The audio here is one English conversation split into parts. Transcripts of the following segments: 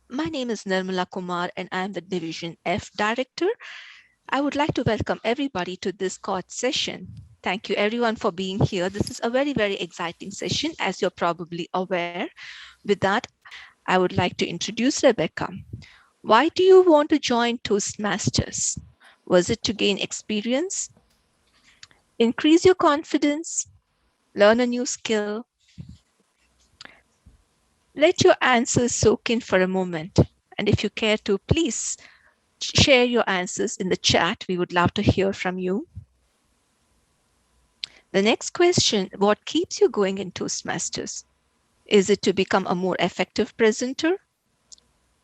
My name is Nirmala Kumar and I am the Division F Director. I would like to welcome everybody to this court session. Thank you everyone for being here. This is a very exciting session, as you're probably aware. With that, I would like to introduce Rebecca. Why do you want to join Toastmasters? Was it to gain experience, increase your confidence, learn a new skill? Let your answers soak in for a moment. And if you care to, please share your answers in the chat. We would love to hear from you. The next question, what keeps you going in Toastmasters? Is it to become a more effective presenter,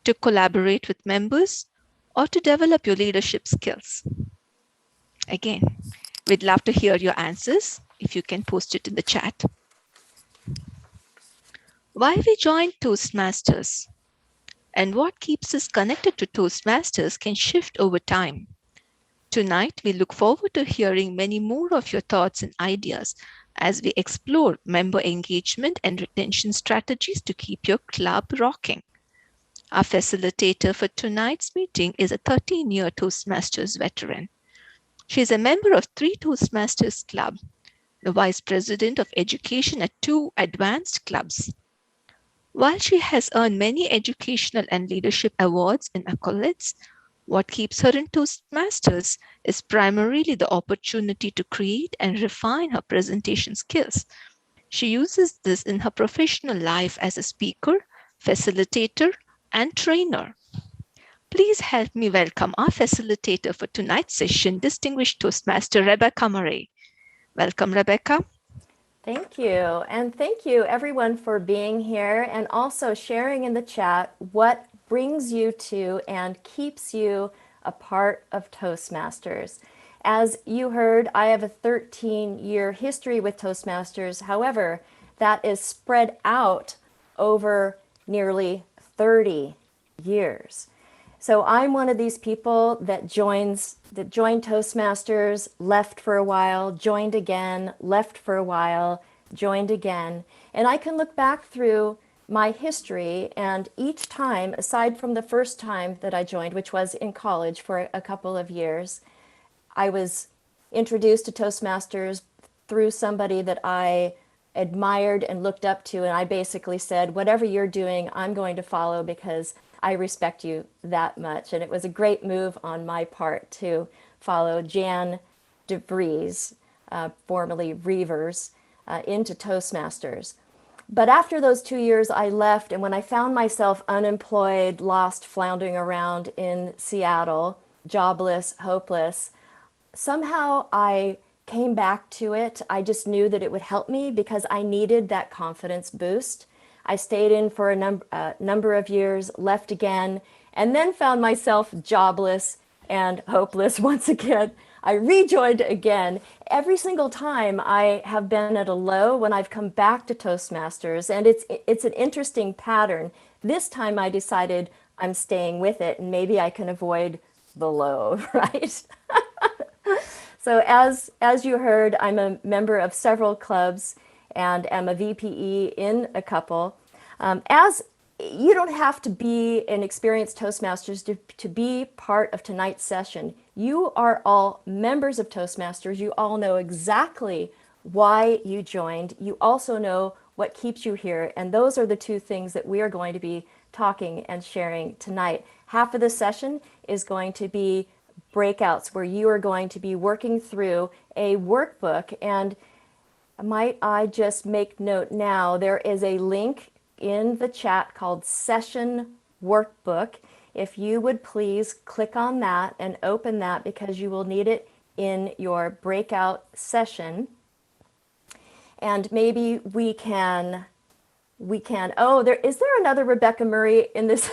to collaborate with members, or to develop your leadership skills? Again, we'd love to hear your answers if you can post it in the chat. Why we joined Toastmasters and what keeps us connected to Toastmasters can shift over time. Tonight, we look forward to hearing many more of your thoughts and ideas as we explore member engagement and retention strategies to keep your club rocking. Our facilitator for tonight's meeting is a 13-year Toastmasters veteran. She is a member of 3 Toastmasters Club, the Vice President of Education at 2 advanced clubs. While she has earned many educational and leadership awards and accolades, what keeps her in Toastmasters is primarily the opportunity to create and refine her presentation skills. She uses this in her professional life as a speaker, facilitator, and trainer. Please help me welcome our facilitator for tonight's session, distinguished Toastmaster Rebecca Murray. Welcome, Rebecca. Thank you. And thank you everyone for being here and also sharing in the chat what brings you to and keeps you a part of Toastmasters. As you heard, I have a 13-year history with Toastmasters. However, that is spread out over nearly 30 years. So I'm one of these people that joined Toastmasters, left for a while, joined again, left for a while, joined again. And I can look back through my history, and each time, aside from the first time that I joined, which was in college for a couple of years, I was introduced to Toastmasters through somebody that I admired and looked up to, and I basically said, whatever you're doing, I'm going to follow because I respect you that much. And it was a great move on my part to follow Jan DeVries, formerly Reavers, into Toastmasters. But after those 2 years, I left, and when I found myself unemployed, lost, floundering around in Seattle, jobless, hopeless, somehow I came back to it. I just knew that it would help me because I needed that confidence boost. I stayed in for a number of years, left again, and then found myself jobless and hopeless once again. I rejoined again. Every single time I have been at a low when I've come back to Toastmasters, and it's an interesting pattern. This time I decided I'm staying with it, and maybe I can avoid the low, right? So as you heard, I'm a member of several clubs and am a VPE in a couple. As you don't have to be an experienced Toastmasters to be part of tonight's session. You are all members of Toastmasters. You all know exactly why you joined. You also know what keeps you here. And those are the two things that we are going to be talking and sharing tonight. Half of the session is going to be breakouts where you are going to be working through a workbook. And might I just make note now, there is a link in the chat called Session Workbook. If you would please click on that and open that because you will need it in your breakout session. And maybe we can, oh, is there another Rebecca Murray in this?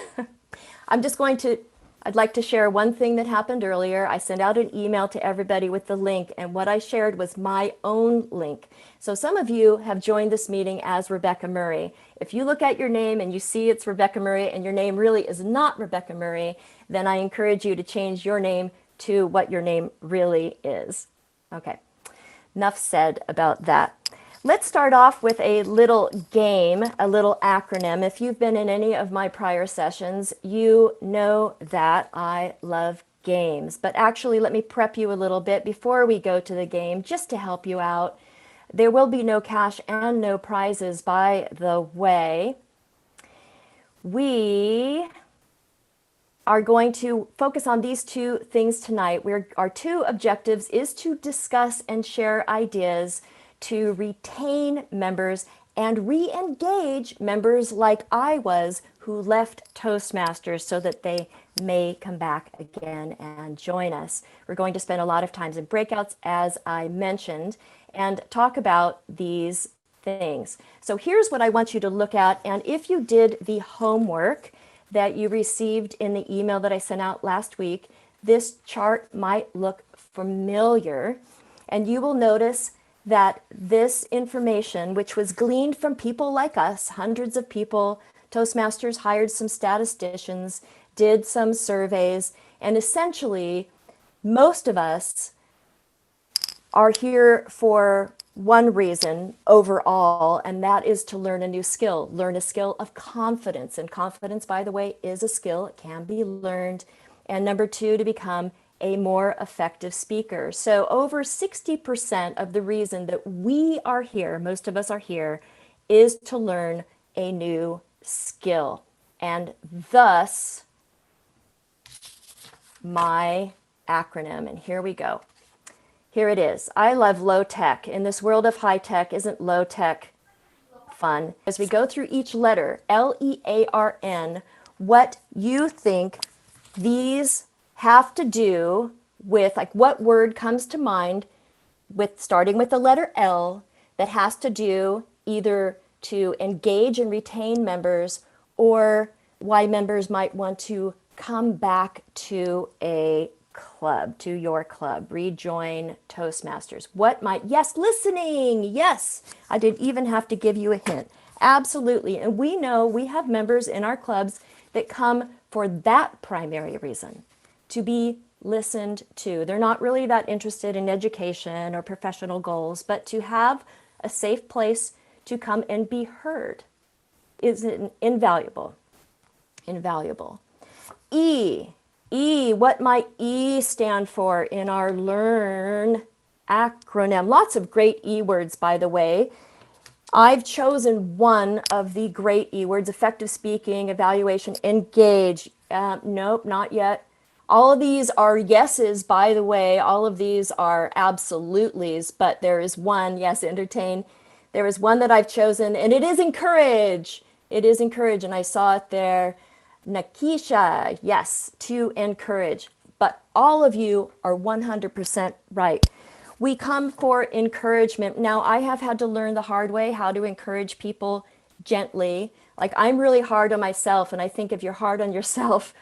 I'd like to share one thing that happened earlier. I sent out an email to everybody with the link, and what I shared was my own link. So some of you have joined this meeting as Rebecca Murray. If you look at your name and you see it's Rebecca Murray and your name really is not Rebecca Murray, then I encourage you to change your name to what your name really is. Okay, enough said about that. Let's start off with a little game, a little acronym. If you've been in any of my prior sessions, you know that I love games. But actually, let me prep you a little bit before we go to the game, just to help you out. There will be no cash and no prizes, by the way. We are going to focus on these two things tonight. Our two objectives is to discuss and share ideas to retain members and re-engage members like I was who left Toastmasters so that they may come back again and join us. We're going to spend a lot of times in breakouts, as I mentioned, and talk about these things. So here's what I want you to look at, and if you did the homework that you received in the email that I sent out last week, this chart might look familiar, and you will notice that this information, which was gleaned from people like us, hundreds of people, Toastmasters hired some statisticians, did some surveys, and essentially most of us are here for one reason overall, and that is to learn a new skill. Learn a skill of confidence. And confidence, by the way, is a skill. It can be learned. And number two, to become a more effective speaker. So over 60% of the reason that we are here, most of us are here, is to learn a new skill. And thus, my acronym. And here we go. Here it is. I love low tech. In this world of high tech, isn't low tech fun? As we go through each letter, L-E-A-R-N, what you think these have to do with, like what word comes to mind with starting with the letter L that has to do either to engage and retain members or why members might want to come back to a club, to your club, rejoin Toastmasters. What might, yes, listening, yes, I didn't even have to give you a hint. Absolutely, and we know we have members in our clubs that come for that primary reason, to be listened to. They're not really that interested in education or professional goals, but to have a safe place to come and be heard is invaluable, invaluable. E. E, what might E stand for in our LEARN acronym? Lots of great E words, by the way. I've chosen one of the great E words: effective speaking, evaluation, engage. Nope, not yet. All of these are yeses, by the way. All of these are absolutelys, but there is one, yes, entertain. There is one that I've chosen, and it is encourage. It is encourage, and I saw it there. Nakisha, yes, to encourage. But all of you are 100% right. We come for encouragement. Now, I have had to learn the hard way how to encourage people gently. Like, I'm really hard on myself, and I think if you're hard on yourself,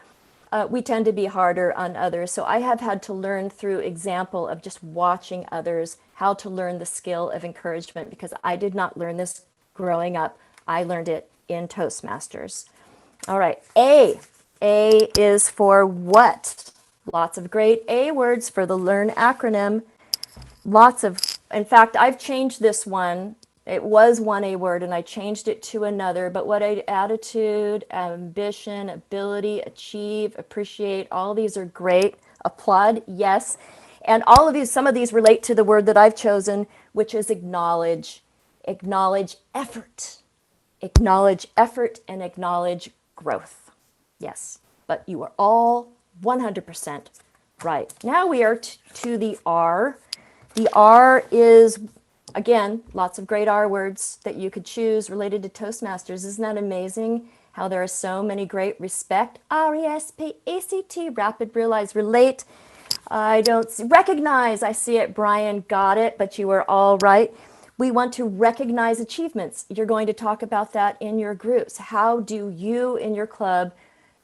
we tend to be harder on others. So I have had to learn through example of just watching others how to learn the skill of encouragement, because I did not learn this growing up. I learned it in Toastmasters. All right, A. A is for what? Lots of great A words for the LEARN acronym. Lots of, in fact, I've changed this one. It was one A word and I changed it to another, but what attitude, ambition, ability, achieve, appreciate, all these are great. Applaud, yes. And all of these, some of these relate to the word that I've chosen, which is acknowledge. Acknowledge effort. Acknowledge effort and acknowledge growth. Yes, but you are all 100% right. Now we are to the R. The R is, again, lots of great R words that you could choose related to Toastmasters. Isn't that amazing how there are so many great? Respect, R-E-S-P-A-C-T, rapid, realize, relate. I don't see, recognize, I see it, Brian got it, but you are all right. We want to recognize achievements. You're going to talk about that in your groups. How do you in your club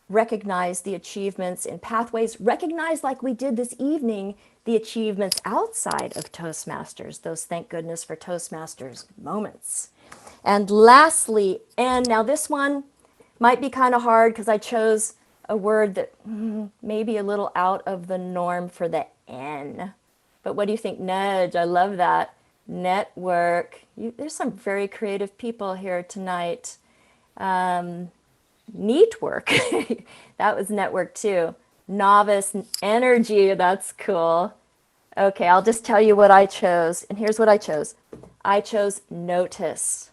recognize the achievements in pathways? Recognize, like we did this evening, the achievements outside of Toastmasters, those thank goodness for Toastmasters moments. And lastly, N. Now this one might be kind of hard because I chose a word that may be a little out of the norm for the N. But what do you think? Nudge. I love that. network. There's some very creative people here tonight. Neat work. That was network too. Novice energy. That's cool. Okay, I'll just tell you what I chose. And here's what I chose. I chose notice.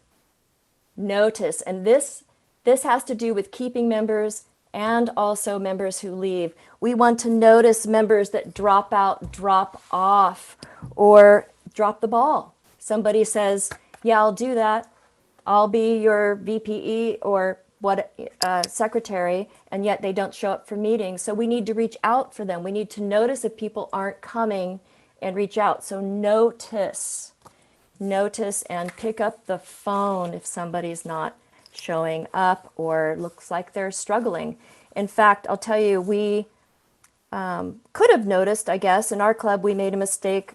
Notice. And this has to do with keeping members and also members who leave. We want to notice members that drop out, drop off, or drop the ball. Somebody says, yeah, I'll do that. I'll be your VPE or what secretary, and yet they don't show up for meetings. So we need to reach out for them. We need to notice if people aren't coming and reach out. So notice and pick up the phone if somebody's not showing up or looks like they're struggling. In fact, I'll tell you, we could have noticed, I guess, in our club, we made a mistake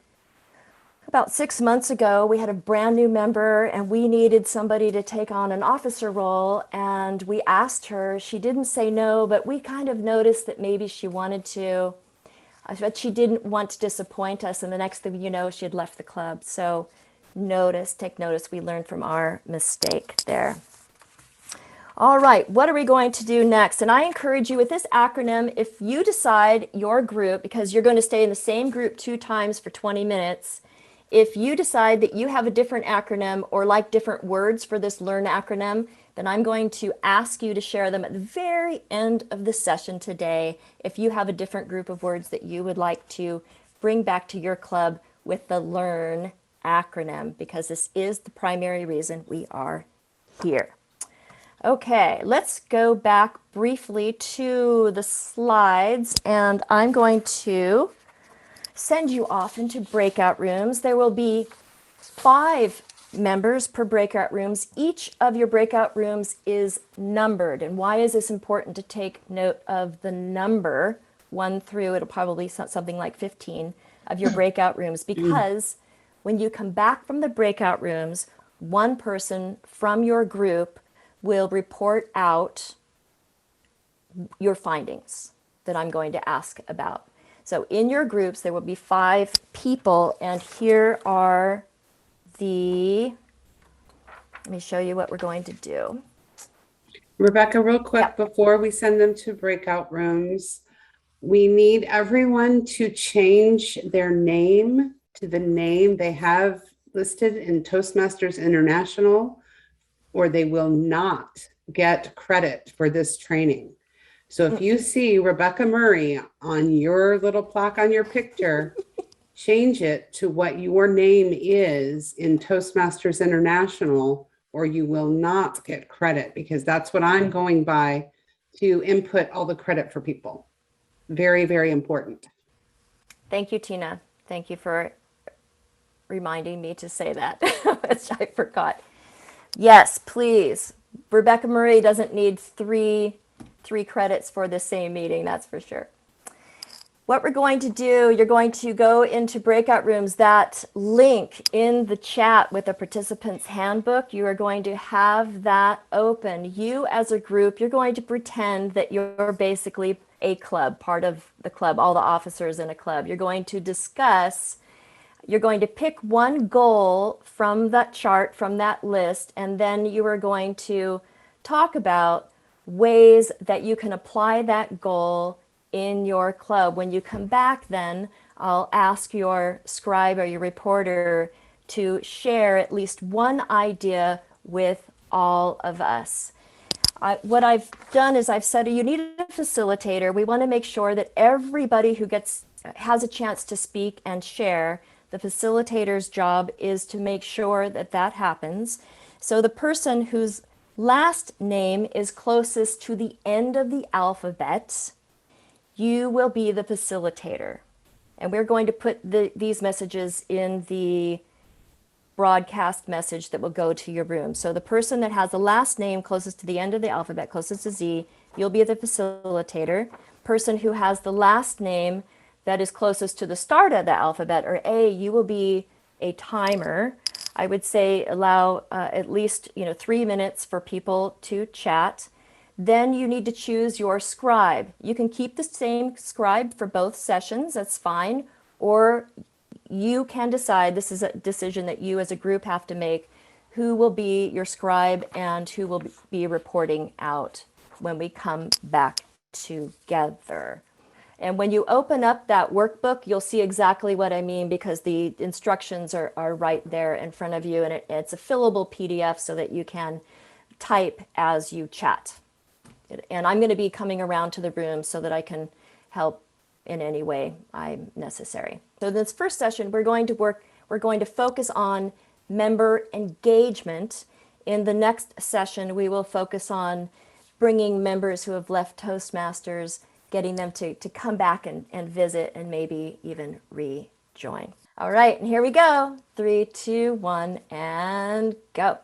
about 6 months ago. We had a brand new member and we needed somebody to take on an officer role. And we asked her, she didn't say no, but we kind of noticed that maybe she wanted to. But she didn't want to disappoint us. And the next thing you know, she had left the club. So take notice. We learned from our mistake there. All right, what are we going to do next? And I encourage you with this acronym, if you decide your group, because you're going to stay in the same group 2 times for 20 minutes, if you decide that you have a different acronym or like different words for this Learn acronym, then I'm going to ask you to share them at the very end of the session today if you have a different group of words that you would like to bring back to your club with the Learn acronym, because this is the primary reason we are here. Okay, let's go back briefly to the slides, and I'm going to send you off into breakout rooms. There will be 5 members per breakout rooms. Each of your breakout rooms is numbered. And why is this important to take note of the number 1 through, it'll probably something like 15 of your breakout rooms, because when you come back from the breakout rooms, one person from your group will report out your findings that I'm going to ask about. So in your groups, there will be 5 people, and here are let me show you what we're going to do. Rebecca, real quick, before we send them to breakout rooms, we need everyone to change their name to the name they have listed in Toastmasters International, or they will not get credit for this training. So if you see Rebecca Murray on your little plaque on your picture, change it to what your name is in Toastmasters International, or you will not get credit, because that's what I'm going by to input all the credit for people. Very, very important. Thank you, Tina. Thank you for reminding me to say that, which I forgot. Yes, please. Rebecca Murray doesn't need three credits for the same meeting, that's for sure. What we're going to do, you're going to go into breakout rooms. That link in the chat with the participant's handbook, you are going to have that open. You as a group, you're going to pretend that you're basically a club, part of the club, all the officers in a club. You're going to discuss, you're going to pick one goal from that chart, from that list, and then you are going to talk about ways that you can apply that goal in your club. When you come back, then I'll ask your scribe or your reporter to share at least one idea with all of us. What I've done is I've said you need a facilitator. We want to make sure that everybody who has a chance to speak and share, the facilitator's job is to make sure that that happens. So the person whose last name is closest to the end of the alphabet, you will be the facilitator. And we're going to put these messages in the broadcast message that will go to your room. So the person that has the last name closest to the end of the alphabet, closest to Z, you'll be the facilitator. Person who has the last name that is closest to the start of the alphabet, or A, you will be a timer. I would say allow at least 3 minutes for people to chat. Then you need to choose your scribe. You can keep the same scribe for both sessions, that's fine, or you can decide, this is a decision that you as a group have to make, who will be your scribe and who will be reporting out when we come back together. And when you open up that workbook, you'll see exactly what I mean, because the instructions are right there in front of you, and it's a fillable PDF so that you can type as you chat. And I'm going to be coming around to the room so that I can help in any way I'm necessary. So this first session, we're going to focus on member engagement. In the next session, we will focus on bringing members who have left Toastmasters, getting them to come back and visit and maybe even rejoin. All right, and here we go. 3, 2, 1, and go.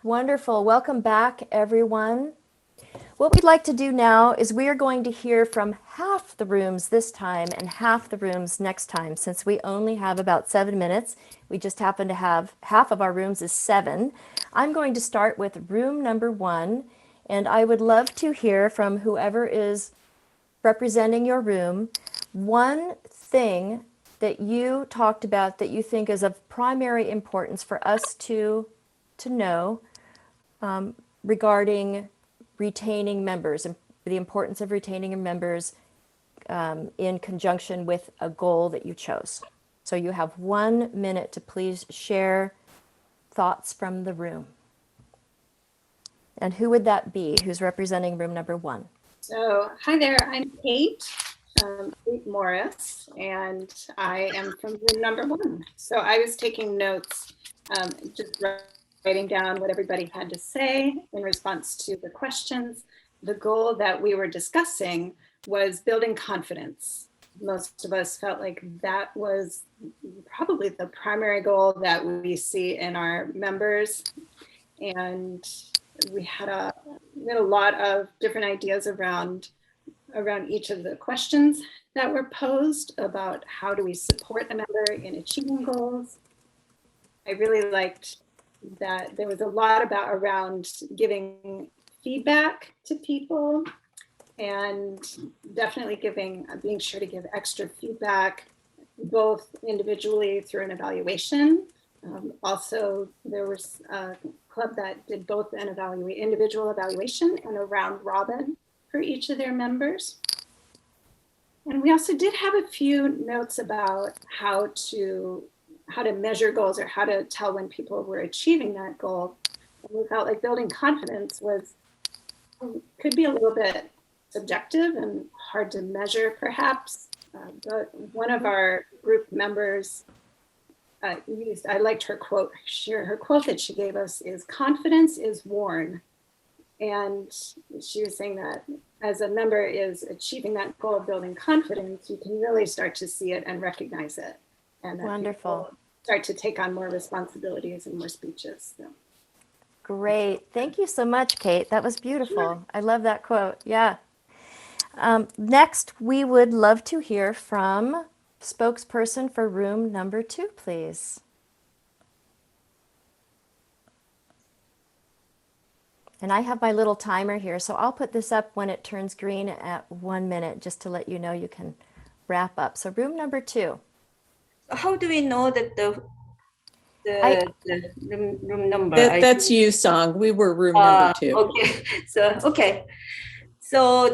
Wonderful. Welcome back, everyone. What we'd like to do now is we are going to hear from half the rooms this time and half the rooms next time. Since we only have about 7 minutes, we just happen to have half of our rooms is 7. I'm going to start with room number 1, and I would love to hear from whoever is representing your room one thing that you talked about that you think is of primary importance for us to know regarding retaining members and the importance of retaining members in conjunction with a goal that you chose. So you have 1 minute to please share thoughts from the room. And who would that be? Who's representing room number 1? So, hi there, I'm Kate Morris, and I am from room number 1. So I was taking notes, just writing down what everybody had to say in response to the questions. The goal that we were discussing was building confidence. Most of us felt like that was probably the primary goal that we see in our members. And we had a lot of different ideas around each of the questions that were posed about how do we support a member in achieving goals. I really liked that there was a lot around giving feedback to people, and definitely being sure to give extra feedback, both individually through an evaluation. Also, there was a club that did both an individual evaluation and a round robin for each of their members. And we also did have a few notes about how to measure goals, or how to tell when people were achieving that goal. And we felt like building confidence could be a little bit subjective and hard to measure, perhaps. But one of our group members I liked her quote. Her quote that she gave us is, "Confidence is worn." And she was saying that as a member is achieving that goal of building confidence, you can really start to see it and recognize it. And wonderful. Start to take on more responsibilities and more speeches. So. Great. Thank you so much, Kate. That was beautiful. Sure. I love that quote. Yeah. Next, we would love to hear from spokesperson for room number 2, please. And I have my little timer here, so I'll put this up when it turns green at 1 minute, just to let you know you can wrap up. So room number 2. How do we know that the room number? That's you, Song. We were room number 2. Okay. So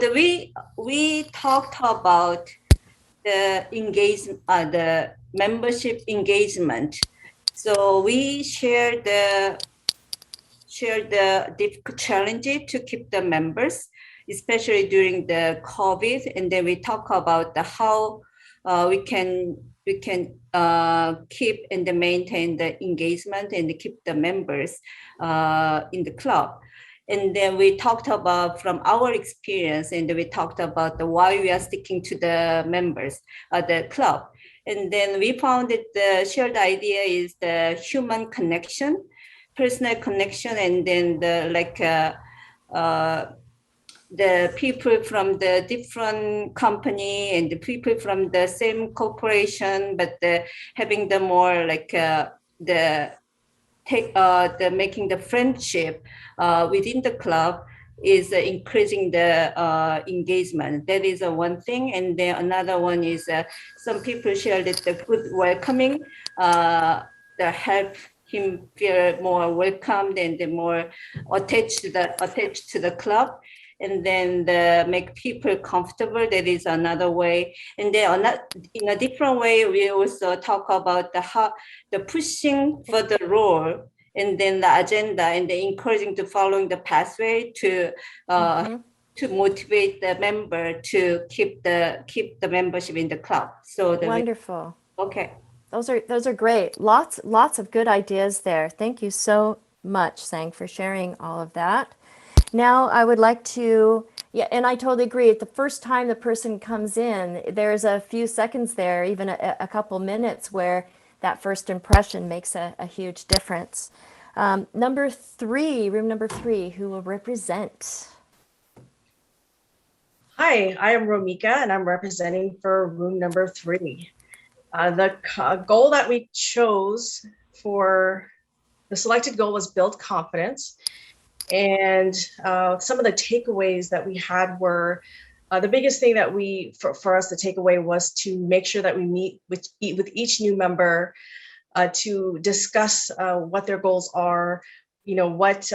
we talked about the engagement, the membership engagement. So we share the difficult challenges to keep the members, especially during the COVID, and then we talk about how we can keep and maintain the engagement and keep the members in the club. And then we talked about from our experience, and we talked about why we are sticking to the members of the club. And then we found that the shared idea is the human connection, personal connection, and then the people from the different company and the people from the same corporation, but having the more making the friendship within the club is increasing the engagement. That is one thing. And then another one is some people share that the good welcoming that help him feel more welcomed and more attached to the club. And then make people comfortable. That is another way. And then in a different way, we also talk about the pushing for the role, and then the agenda, and the encouraging to following the pathway to motivate the member to keep the membership in the club. So Wonderful. Okay. Those are great. Lots of good ideas there. Thank you so much, Sang, for sharing all of that. Now I would like to, and I totally agree. The first time the person comes in, there's a few seconds there, even a couple minutes, where that first impression makes a huge difference. Room number 3, who will represent? Hi, I am Romika, and I'm representing for room number 3. The goal that we chose for the selected goal was build confidence. And some of the takeaways that we had were, the biggest thing that for us, the takeaway was to make sure that we meet with each new member to discuss what their goals are, what is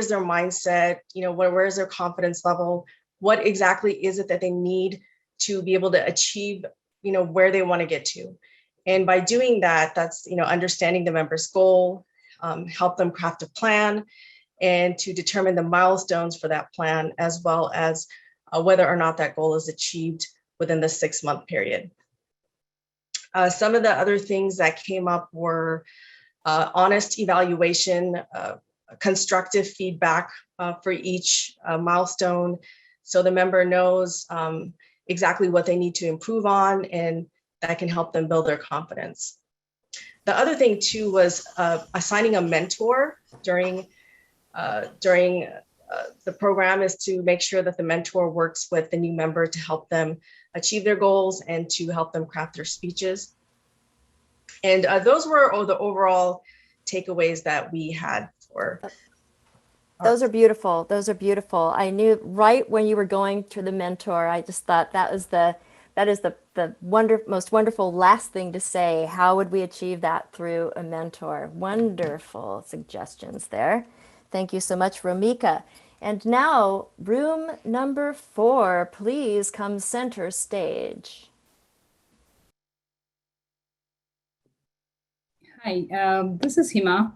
their mindset, where is their confidence level, what exactly is it that they need to be able to achieve, where they want to get to. And by doing that, that's, understanding the member's goal, help them craft a plan, and to determine the milestones for that plan, as well as whether or not that goal is achieved within the 6-month period. Some of the other things that came up were honest evaluation, constructive feedback for each milestone, so the member knows exactly what they need to improve on, and that can help them build their confidence. The other thing too was assigning a mentor during the program, is to make sure that the mentor works with the new member to help them achieve their goals and to help them craft their speeches. And those were the overall takeaways that we had for. Those are beautiful. Those are beautiful. I knew right when you were going to the mentor, I just thought that is the most wonderful last thing to say. How would we achieve that through a mentor? Wonderful suggestions there. Thank you so much, Romika. And now, room number 4, please come center stage. Hi, this is Hima.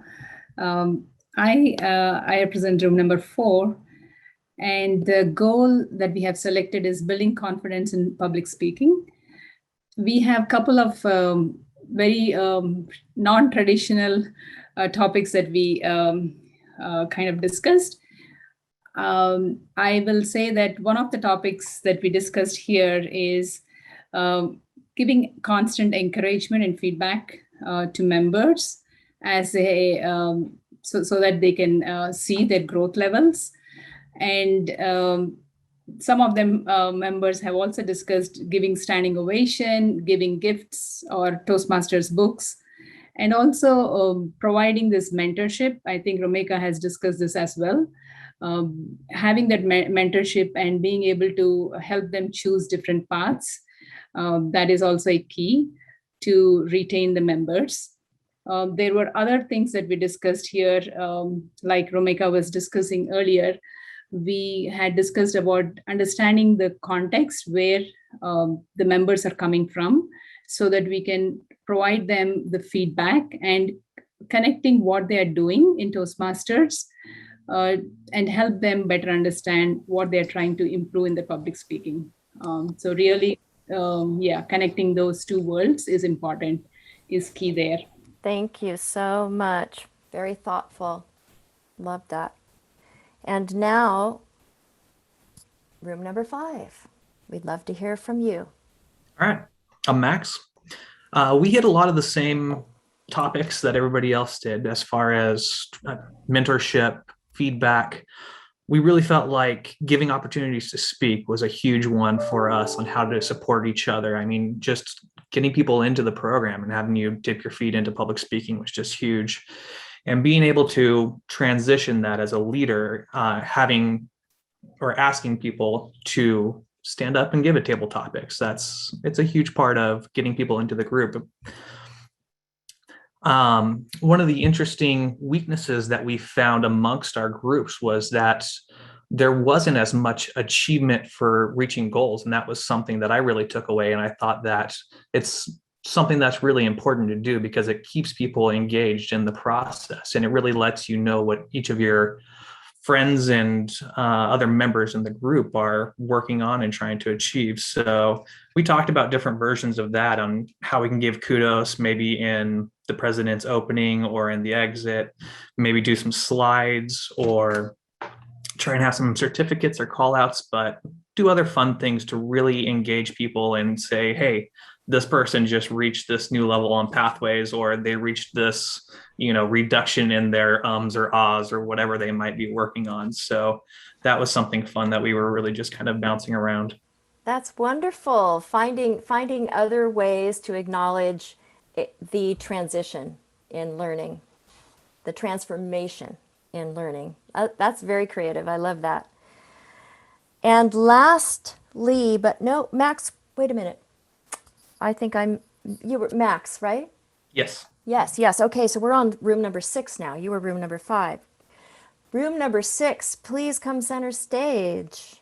I represent room number 4, and the goal that we have selected is building confidence in public speaking. We have a couple of very non-traditional topics that we kind of discussed. I will say that one of the topics that we discussed here is giving constant encouragement and feedback to members as so that they can see their growth levels. And some of them members have also discussed giving standing ovation, giving gifts or Toastmasters books, and also providing this mentorship. I think Romika has discussed this as well. Having that mentorship and being able to help them choose different paths, that is also a key to retain the members. There were other things that we discussed here, like Romika was discussing earlier. We had discussed about understanding the context where the members are coming from, so that we can provide them the feedback and connecting what they are doing in Toastmasters and help them better understand what they're trying to improve in the public speaking. So really, connecting those two worlds is important, is key there. Thank you so much. Very thoughtful. Love that. And now, room number 5. We'd love to hear from you. All right. I'm Max. We hit a lot of the same topics that everybody else did as far as mentorship, feedback. We really felt like giving opportunities to speak was a huge one for us on how to support each other. I mean, just getting people into the program and having you dip your feet into public speaking was just huge. And being able to transition that as a leader, having or asking people to stand up and give a table topics, it's a huge part of getting people into the group. One of the interesting weaknesses that we found amongst our groups was that there wasn't as much achievement for reaching goals. And that was something that I really took away. And I thought that it's something that's really important to do because it keeps people engaged in the process. And it really lets you know what each of your friends and other members in the group are working on and trying to achieve. So we talked about different versions of that on how we can give kudos, maybe in the president's opening or in the exit, maybe do some slides or try and have some certificates or call outs, but do other fun things to really engage people and say, hey, this person just reached this new level on pathways, or they reached this, reduction in their ums or ahs or whatever they might be working on. So that was something fun that we were really just kind of bouncing around. That's wonderful. Finding other ways to acknowledge the transition in learning, the transformation in learning. That's very creative. I love that. And lastly, but no, Max, wait a minute. I think you were Max, right? Yes. Yes. Okay, so we're on room number 6 now. You were room number 5. Room number 6, please come center stage.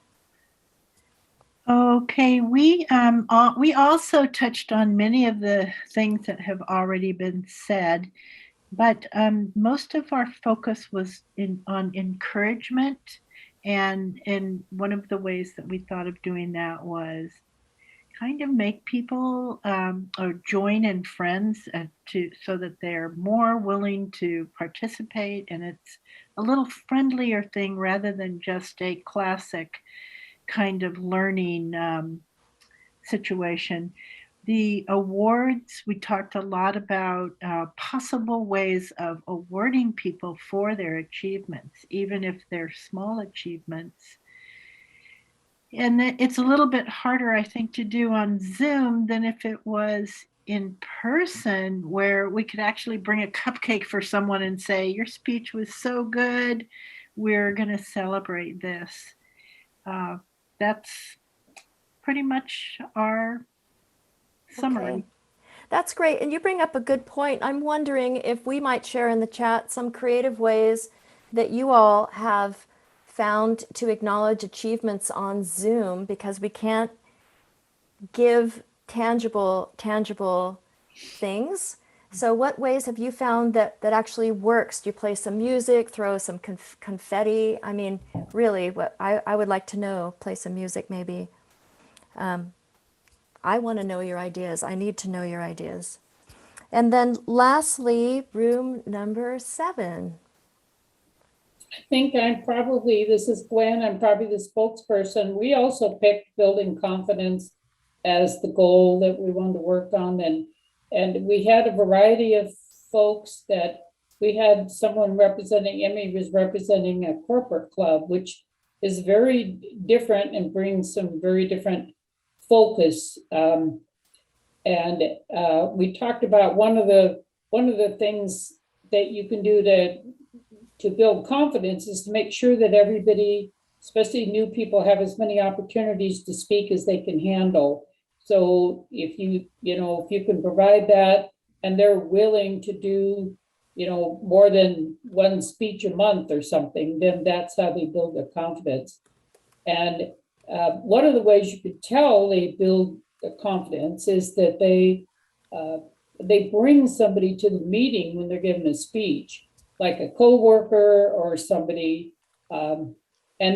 Okay, we also touched on many of the things that have already been said, but most of our focus was on encouragement, and one of the ways that we thought of doing that was kind of make people or join in friends so that they're more willing to participate, and it's a little friendlier thing rather than just a classic kind of learning situation. The awards, we talked a lot about possible ways of awarding people for their achievements, even if they're small achievements. And it's a little bit harder, I think, to do on Zoom than if it was in person, where we could actually bring a cupcake for someone and say, your speech was so good, we're going to celebrate this. That's pretty much our summary. Okay. That's great. And you bring up a good point. I'm wondering if we might share in the chat some creative ways that you all have found to acknowledge achievements on Zoom, because we can't give tangible things. So what ways have you found that actually works? Do you play some music, throw some confetti? I mean, really, what I would like to know, play some music maybe. I want to know your ideas. I need to know your ideas. And then lastly, room number 7. I think this is Gwen, I'm probably the spokesperson. We also picked building confidence as the goal that we wanted to work on. And we had a variety of folks that we had someone representing, Emmy was representing a corporate club, which is very different and brings some very different focus. We talked about one of the things that you can do to build confidence is to make sure that everybody, especially new people, have as many opportunities to speak as they can handle. So if you can provide that and they're willing to do, more than one speech a month or something, then that's how they build their confidence. And one of the ways you could tell they build their confidence is that they bring somebody to the meeting when they're giving a speech, like a coworker or somebody. And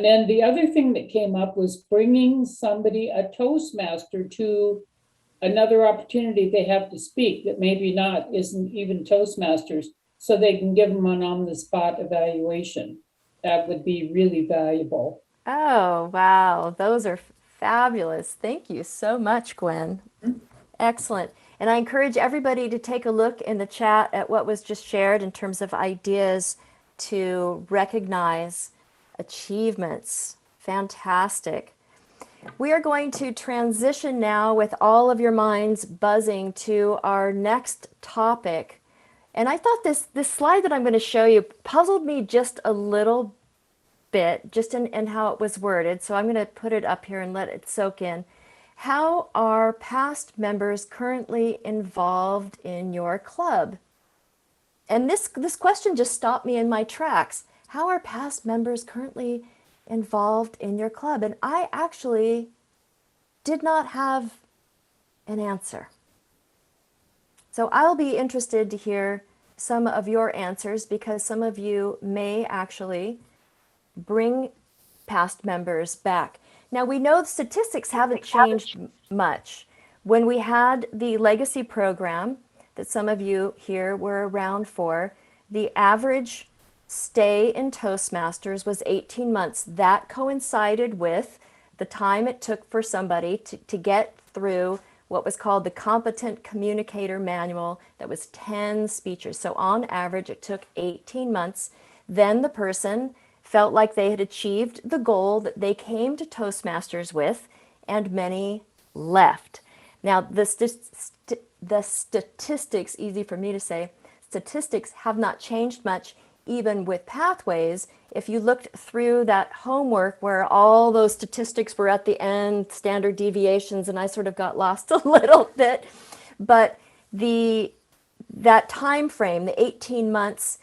then the other thing that came up was bringing somebody, a Toastmaster, to another opportunity they have to speak that maybe isn't even Toastmasters, so they can give them an on-the-spot evaluation. That would be really valuable. Oh, wow. Those are fabulous. Thank you so much, Gwen. Excellent. And I encourage everybody to take a look in the chat at what was just shared in terms of ideas to recognize achievements. Fantastic. We are going to transition now with all of your minds buzzing to our next topic. And I thought this slide that I'm going to show you puzzled me just a little bit, just in how it was worded. So I'm going to put it up here and let it soak in. How are past members currently involved in your club? And this question just stopped me in my tracks. How are past members currently involved in your club? And I actually did not have an answer. So I'll be interested to hear some of your answers, because some of you may actually bring past members back. Now, we know the statistics haven't changed much. When we had the legacy program that some of you here were around for, the average stay in Toastmasters was 18 months. That coincided with the time it took for somebody to get through what was called the Competent Communicator Manual. That was 10 speeches. So on average, it took 18 months. Then the person felt like they had achieved the goal that they came to Toastmasters with, and many left. Now, the statistics, easy for me to say, statistics have not changed much, even with pathways. If you looked through that homework where all those statistics were at the end, standard deviations, and I sort of got lost a little bit, but that time frame, the 18 months,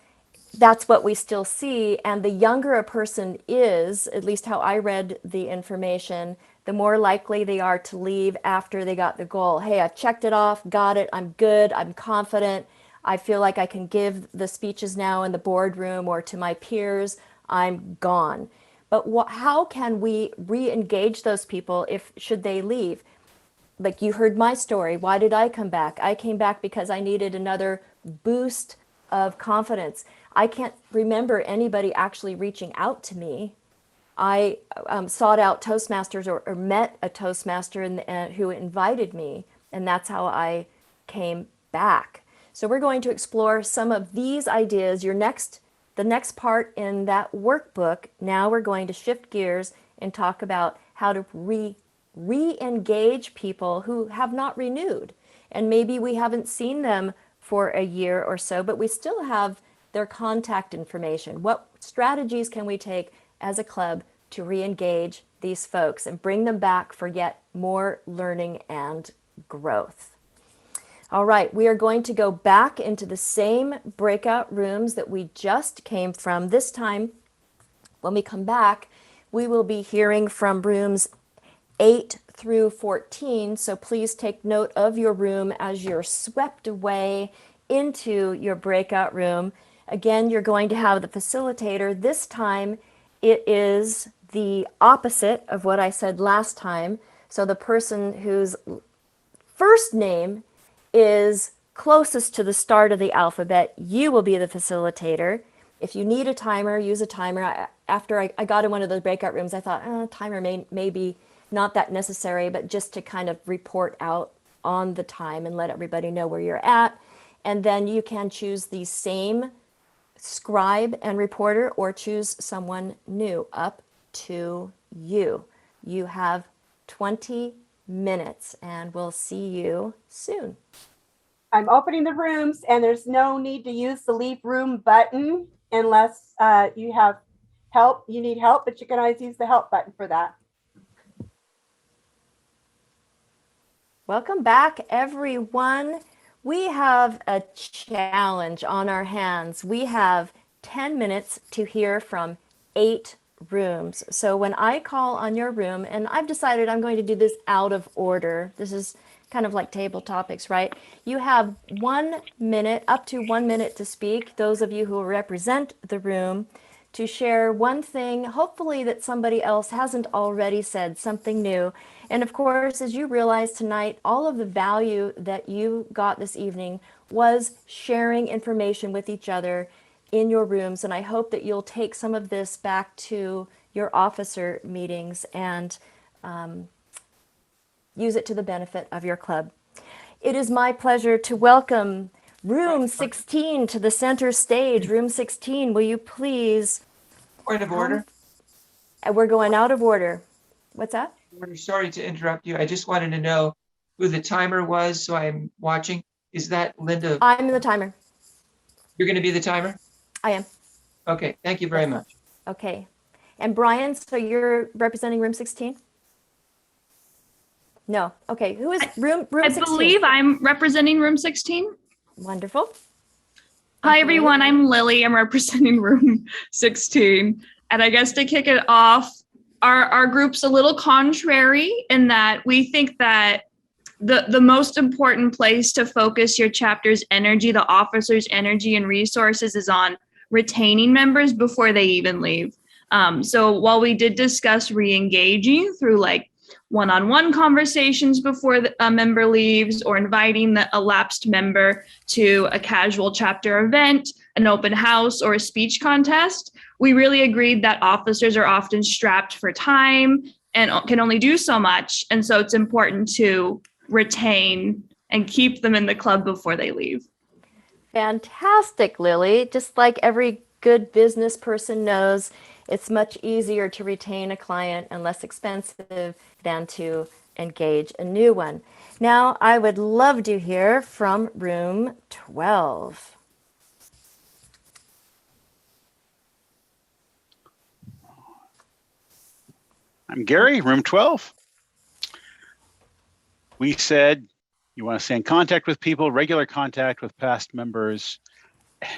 that's what we still see. And the younger a person is, at least how I read the information, the more likely they are to leave after they got the goal. Hey, I've checked it off, got it, I'm good, I'm confident, I feel like I can give the speeches now in the boardroom or to my peers, I'm gone. But how can we re-engage those people should they leave? Like, you heard my story. Why did I come back? I came back because I needed another boost of confidence. I can't remember anybody actually reaching out to me. I sought out Toastmasters or met a Toastmaster who invited me, and that's how I came back. So we're going to explore some of these ideas. The next part in that workbook, now we're going to shift gears and talk about how to re-engage people who have not renewed. And maybe we haven't seen them for a year or so, but we still have their contact information. What strategies can we take as a club to re-engage these folks and bring them back for yet more learning and growth? All right, we are going to go back into the same breakout rooms that we just came from. This time, when we come back, we will be hearing from rooms 8 through 14, so please take note of your room as you're swept away into your breakout room. Again, you're going to have the facilitator. This time, it is the opposite of what I said last time. So the person whose first name is closest to the start of the alphabet, you will be the facilitator. If you need a timer, use a timer. After I got in one of those breakout rooms, I thought, timer may be not that necessary, but just to kind of report out on the time and let everybody know where you're at. And then you can choose the same scribe and reporter or choose someone new. Up to you. You have 20 minutes and we'll see you soon. I'm opening the rooms, and there's no need to use the leave room button unless you have help. You need help, but you can always use the help button for that. Welcome back, everyone. We have a challenge on our hands. We have 10 minutes to hear from 8 rooms. So when I call on your room, and I've decided I'm going to do this out of order. This is kind of like table topics, right? You have 1 minute, up to 1 minute to speak, those of you who represent the room, to share one thing, hopefully that somebody else hasn't already said, something new. And of course, as you realize tonight, all of the value that you got this evening was sharing information with each other in your rooms. And I hope that you'll take some of this back to your officer meetings and use it to the benefit of your club. It is my pleasure to welcome room 16 to the center stage. Room 16, will you please? Point of order. We're going out of order. What's that? Sorry to interrupt you. I just wanted to know who the timer was, so I'm watching. Is that Linda? I'm the timer. You're going to be the timer? I am. Okay, thank you very much. Okay. And Brian, so you're representing room 16? No. Okay. Who is room 16? I believe I'm representing room 16. Wonderful. Hi, everyone. I'm Lily. I'm representing room 16. And I guess to kick it off, our group's a little contrary in that we think that the most important place to focus your chapter's energy, the officer's energy and resources, is on retaining members before they even leave. So while we did discuss re-engaging through like one-on-one conversations before a member leaves, or inviting a lapsed member to a casual chapter event, an open house, or a speech contest, we really agreed that officers are often strapped for time and can only do so much. And so it's important to retain and keep them in the club before they leave. Fantastic, Lily. Just like every good business person knows, it's much easier to retain a client and less expensive than to engage a new one. Now, I would love to hear from room 12. I'm Gary, room 12. We said you want to stay in contact with people, regular contact with past members,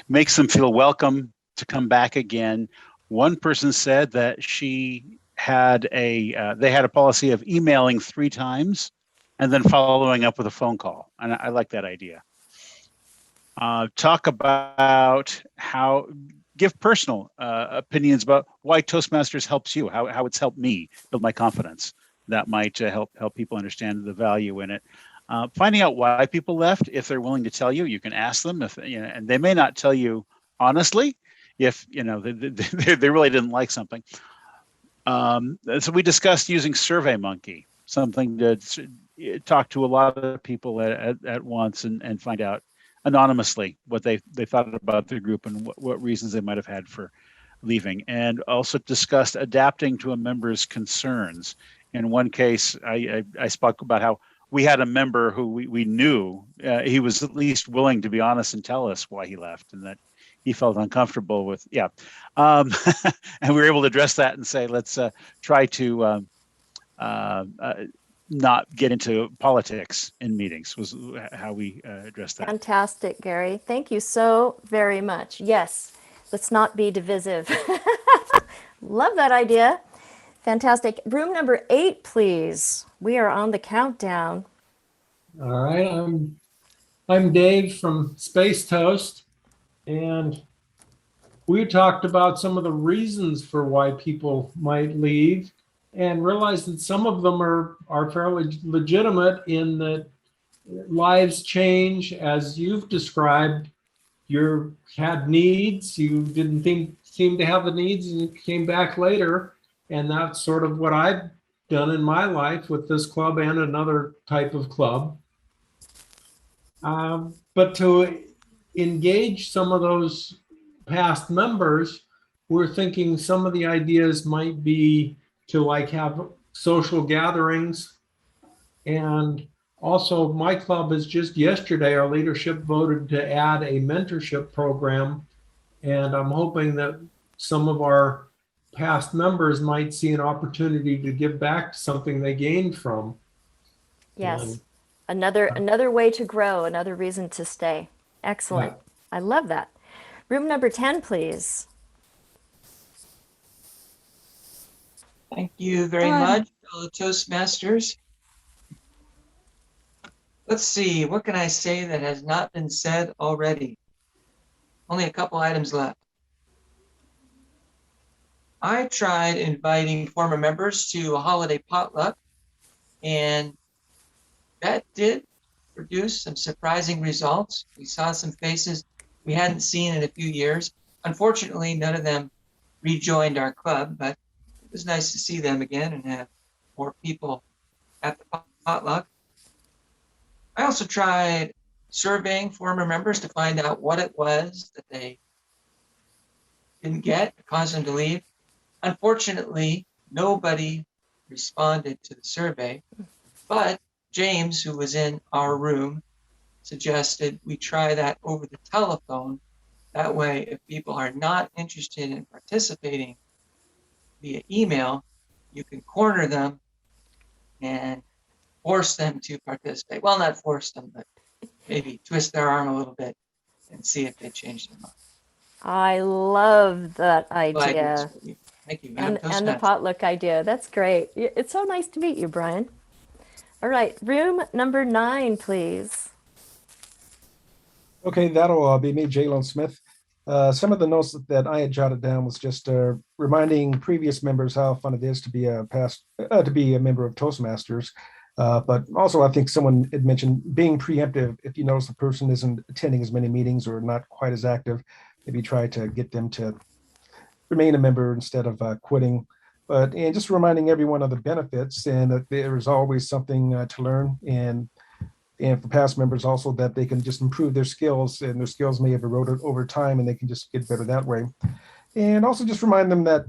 makes them feel welcome to come back again. One person said that they had a policy of emailing 3 times and then following up with a phone call. And I like that idea. Talk about give personal opinions about why Toastmasters helps you, how it's helped me build my confidence. That might help people understand the value in it. Finding out why people left, if they're willing to tell you, you can ask them. And they may not tell you honestly, if they really didn't like something. So we discussed using SurveyMonkey, something to talk to a lot of people at once and find out anonymously what they thought about the group and what reasons they might have had for leaving. And also discussed adapting to a member's concerns. In one case, I spoke about how we had a member who we knew he was at least willing to be honest and tell us why he left, and that he felt uncomfortable with, and we were able to address that and say, let's try to not get into politics in meetings, was how we addressed that. Fantastic, Gary. Thank you so very much. Yes, let's not be divisive. Love that idea. Fantastic. Room number 8, please. We are on the countdown. All right, I'm Dave from Space Toast, and we talked about some of the reasons for why people might leave, and realized that some of them are fairly legitimate in that lives change, as you've described. You had needs, you didn't seem to have the needs, and you came back later. And that's sort of what I've done in my life with this club and another type of club. But to engage some of those past members, we're thinking some of the ideas might be to like have social gatherings. And also my club is just yesterday, our leadership voted to add a mentorship program. And I'm hoping that some of our past members might see an opportunity to give back something they gained from. Yes, another way to grow, another reason to stay. Excellent. Yeah. I love that. Room number 10, please. Thank you very much, fellow Toastmasters. Let's see, what can I say that has not been said already? Only a couple items left. I tried inviting former members to a holiday potluck, and that did produce some surprising results. We saw some faces we hadn't seen in a few years. Unfortunately, none of them rejoined our club, but it was nice to see them again and have more people at the potluck. I also tried surveying former members to find out what it was that they didn't get that caused them to leave. Unfortunately, nobody responded to the survey, but James, who was in our room, suggested we try that over the telephone That way, if people are not interested in participating via email, you can corner them and force them to participate. Well, not force them, but maybe twist their arm a little bit and see if they change their mind. I love that Ideas idea. for you. Thank you, And Madam the Toastmaster. potluck idea. That's great. It's so nice to meet you, Brian. All right, room number 9, please. Okay, that'll be me, Jalen Smith. Some of the notes that I had jotted down was just reminding previous members how fun it is to be a member of Toastmasters. But also, I think someone had mentioned being preemptive. If you notice the person isn't attending as many meetings or not quite as active, maybe try to get them to remain a member instead of quitting. And just reminding everyone of the benefits and that there is always something to learn, and for past members also that they can just improve their skills, and their skills may have eroded over time and they can just get better that way. And also just remind them that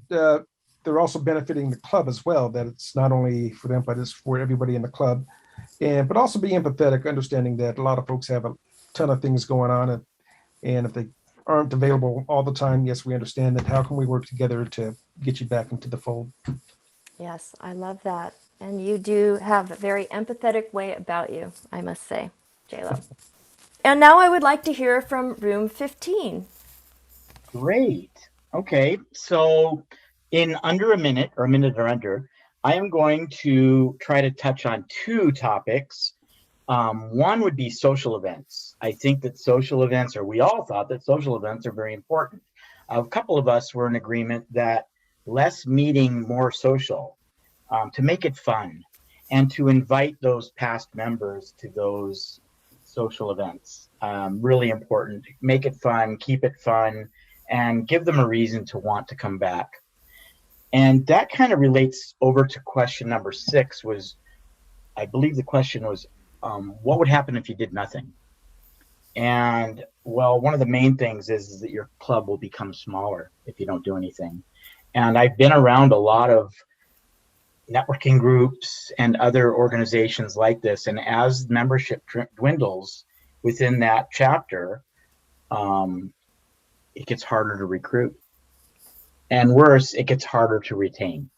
they're also benefiting the club as well, that it's not only for them, but it's for everybody in the club. But also be empathetic, understanding that a lot of folks have a ton of things going on, and if they aren't available all the time, yes, we understand that. How can we work together to get you back into the fold? Yes, I love that. And you do have a very empathetic way about you, I must say, JLo. And now I would like to hear from room 15. Great. Okay, so in under a minute or under, I am going to try to touch on 2 topics. One would be social events. I think that social events, or we all thought that social events are very important. A couple of us were in agreement that less meeting, more social, to make it fun and to invite those past members to those social events. Really important. Make it fun, keep it fun, and give them a reason to want to come back. And that kind of relates over to question number 6 was, I believe the question was, what would happen if you did nothing? And well, one of the main things is that your club will become smaller if you don't do anything. And I've been around a lot of networking groups and other organizations like this. And as membership dwindles within that chapter, it gets harder to recruit. And worse, it gets harder to retain.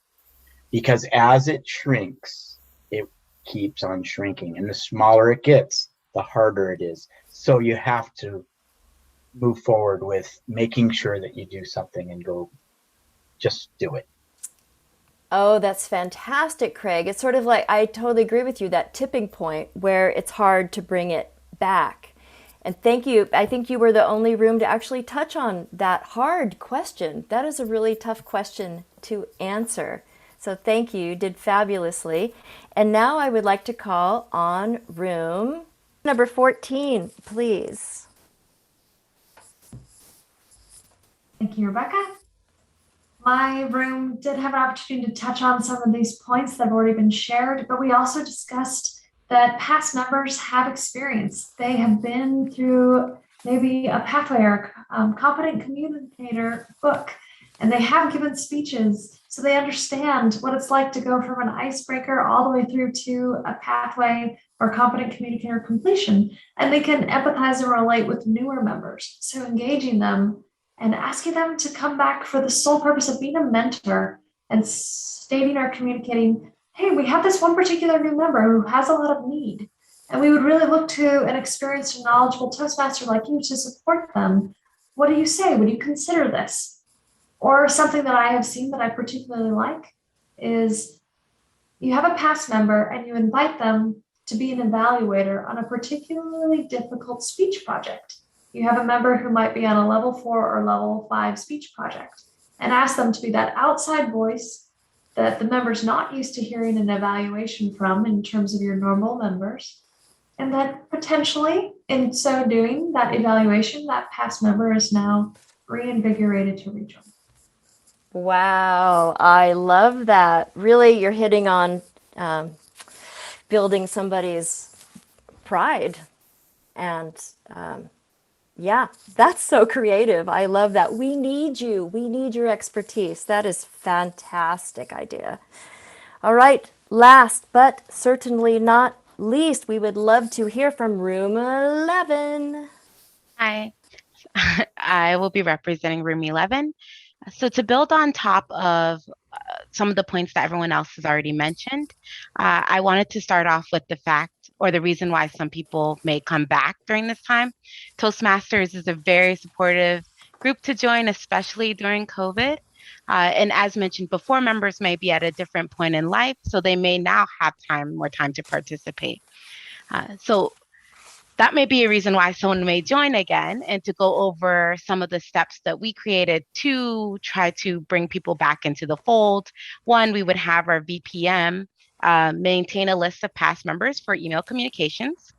Because as it shrinks, it keeps on shrinking. And the smaller it gets, the harder it is. So you have to move forward with making sure that you do something and go, just do it. Oh, that's fantastic, Craig. It's sort of like, I totally agree with you, that tipping point where it's hard to bring it back. And thank you. I think you were the only room to actually touch on that hard question. That is a really tough question to answer. So thank you. You did fabulously. And now I would like to call on room number 14, please. Thank you, Rebecca. My room did have an opportunity to touch on some of these points that have already been shared, but we also discussed that past members have experience. They have been through maybe a pathway or competent communicator book, and they have given speeches, so they understand what it's like to go from an icebreaker all the way through to a pathway or competent communicator completion, and they can empathize and relate with newer members. So engaging them and asking them to come back for the sole purpose of being a mentor and stating or communicating, hey, we have this one particular new member who has a lot of need, and we would really look to an experienced and knowledgeable Toastmaster like you to support them. What do you say? Would you consider this? Or something that I have seen that I particularly like is you have a past member and you invite them to be an evaluator on a particularly difficult speech project. You have a member who might be on a level 4 or level 5 speech project and ask them to be that outside voice that the member's not used to hearing an evaluation from in terms of your normal members. And that potentially, in so doing, that evaluation, that past member is now reinvigorated to rejoin. Wow, I love that. Really, you're hitting on building somebody's pride. And yeah, that's so creative. I love that. We need you. We need your expertise. That is fantastic idea. All right, last but certainly not least, we would love to hear from room 11. Hi. I will be representing room 11. So to build on top of some of the points that everyone else has already mentioned, I wanted to start off with the fact or the reason why some people may come back during this time. Toastmasters is a very supportive group to join, especially during COVID. And as mentioned before, members may be at a different point in life, so they may now have more time to participate. So that may be a reason why someone may join again, and to go over some of the steps that we created to try to bring people back into the fold. One, we would have our VPM maintain a list of past members for email communications.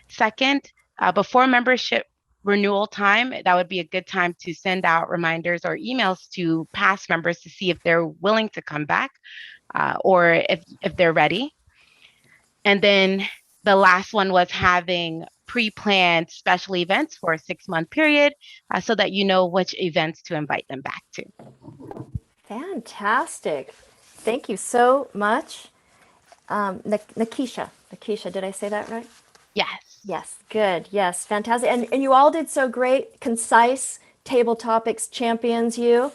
Second, before membership renewal time, that would be a good time to send out reminders or emails to past members to see if they're willing to come back or if they're ready. And then the last one was having pre-planned special events for a 6-month period so that you know which events to invite them back to. Fantastic. Thank you so much. Nakisha, did I say that right? Yes. Yes, good. Yes, fantastic. And you all did so great, concise table topics champions you.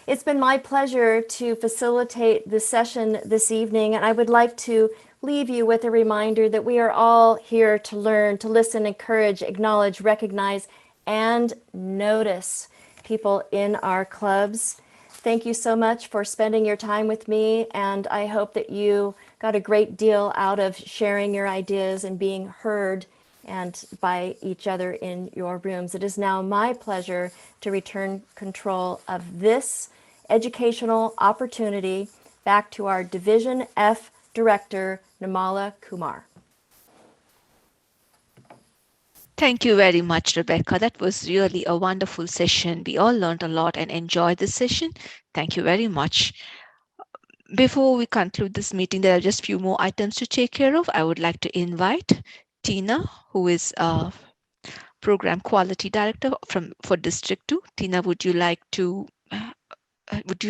It's been my pleasure to facilitate this session this evening, and I would like to leave you with a reminder that we are all here to learn, to listen, encourage, acknowledge, recognize, and notice people in our clubs. Thank you so much for spending your time with me, and I hope that you got a great deal out of sharing your ideas and being heard and by each other in your rooms. It is now my pleasure to return control of this educational opportunity back to our Division F Director, Nirmala Kumar. Thank you very much, Rebecca. That was really a wonderful session. We all learned a lot and enjoyed this session. Thank you very much. Before we conclude this meeting, there are just a few more items to take care of. I would like to invite Tina, who is Program Quality Director for District 2. Tina, would you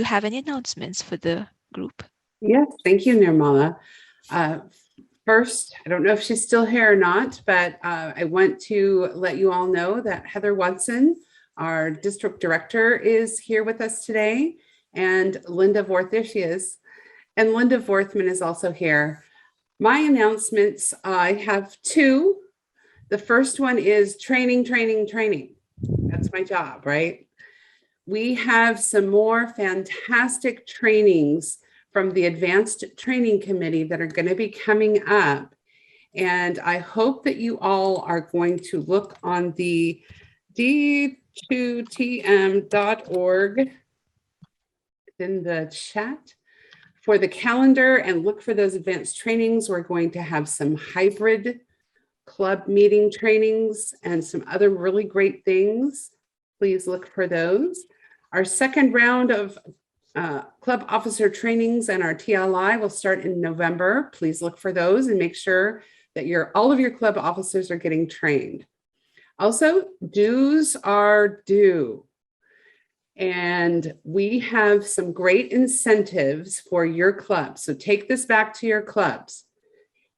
have any announcements for the group? Yes, thank you, Nirmala. First, I don't know if she's still here or not, but I want to let you all know that Heather Watson, our district director, is here with us today, and Linda Vorth, there she is, and Linda Vorthman is also here. My announcements, I have two. The first one is training. That's my job, right? We have some more fantastic trainings from the Advanced Training Committee that are going to be coming up. And I hope that you all are going to look on the d2tm.org in the chat for the calendar and look for those advanced trainings. We're going to have some hybrid club meeting trainings and some other really great things. Please look for those. Our second round of club officer trainings and our TLI will start in November. Please look for those and make sure that all of your club officers are getting trained. Also, dues are due. And we have some great incentives for your clubs. So take this back to your clubs.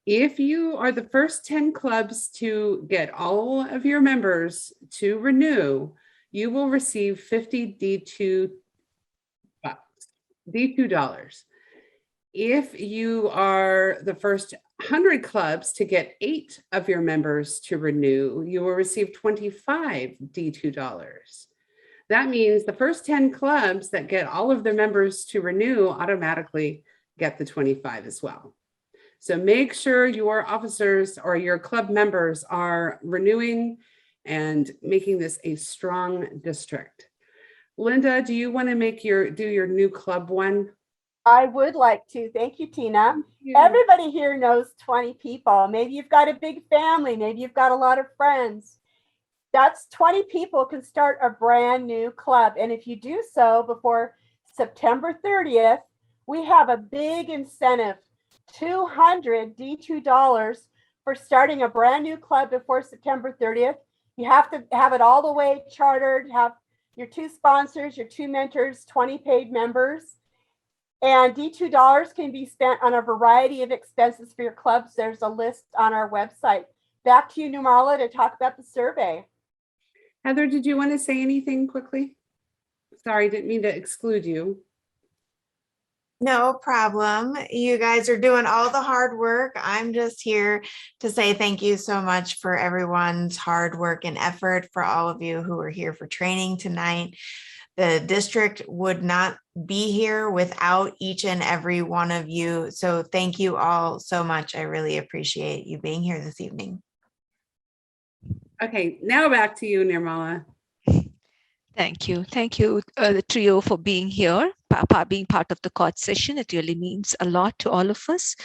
If you are the first 10 clubs to get all of your members to renew, you will receive $50 D2. If you are the first 100 clubs to get 8 of your members to renew, you will receive $25 D2. That means the first 10 clubs that get all of their members to renew automatically get the 25 as well. So make sure your officers or your club members are renewing and making this a strong district. Linda, do you want to do your new club one? I would like to. Thank you, Tina. Thank you. Everybody here knows 20 people. Maybe you've got a big family. Maybe you've got a lot of friends. That's 20 people can start a brand new club. And if you do so before September 30th, we have a big incentive, $200 D2 for starting a brand new club before September 30th. You have to have it all the way chartered, have your 2 sponsors, your 2 mentors, 20 paid members. And D2 can be spent on a variety of expenses for your clubs. There's a list on our website. Back to you, Nirmala, to talk about the survey. Heather, did you want to say anything quickly? Sorry, didn't mean to exclude you. No problem. You guys are doing all the hard work. I'm just here to say thank you so much for everyone's hard work and effort, for all of you who are here for training tonight. The district would not be here without each and every one of you. So thank you all so much. I really appreciate you being here this evening. Okay, now back to you, Nirmala. Thank you. Thank you, the trio, for being here, being part of the court session. It really means a lot to all of us.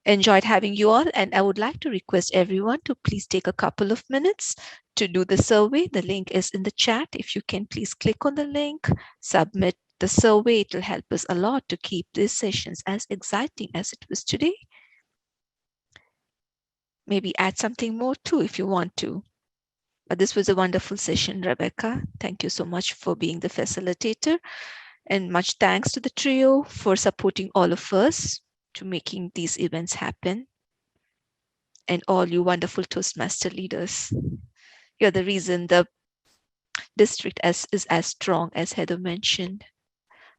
Enjoyed having you all. And I would like to request everyone to please take a couple of minutes to do the survey. The link is in the chat. If you can please click on the link, submit the survey. It will help us a lot to keep these sessions as exciting as it was today. Maybe add something more too if you want to. But this was a wonderful session, Rebecca. Thank you so much for being the facilitator. And much thanks to the trio for supporting all of us to making these events happen. And all you wonderful Toastmaster leaders. You're the reason the district is as strong as Heather mentioned.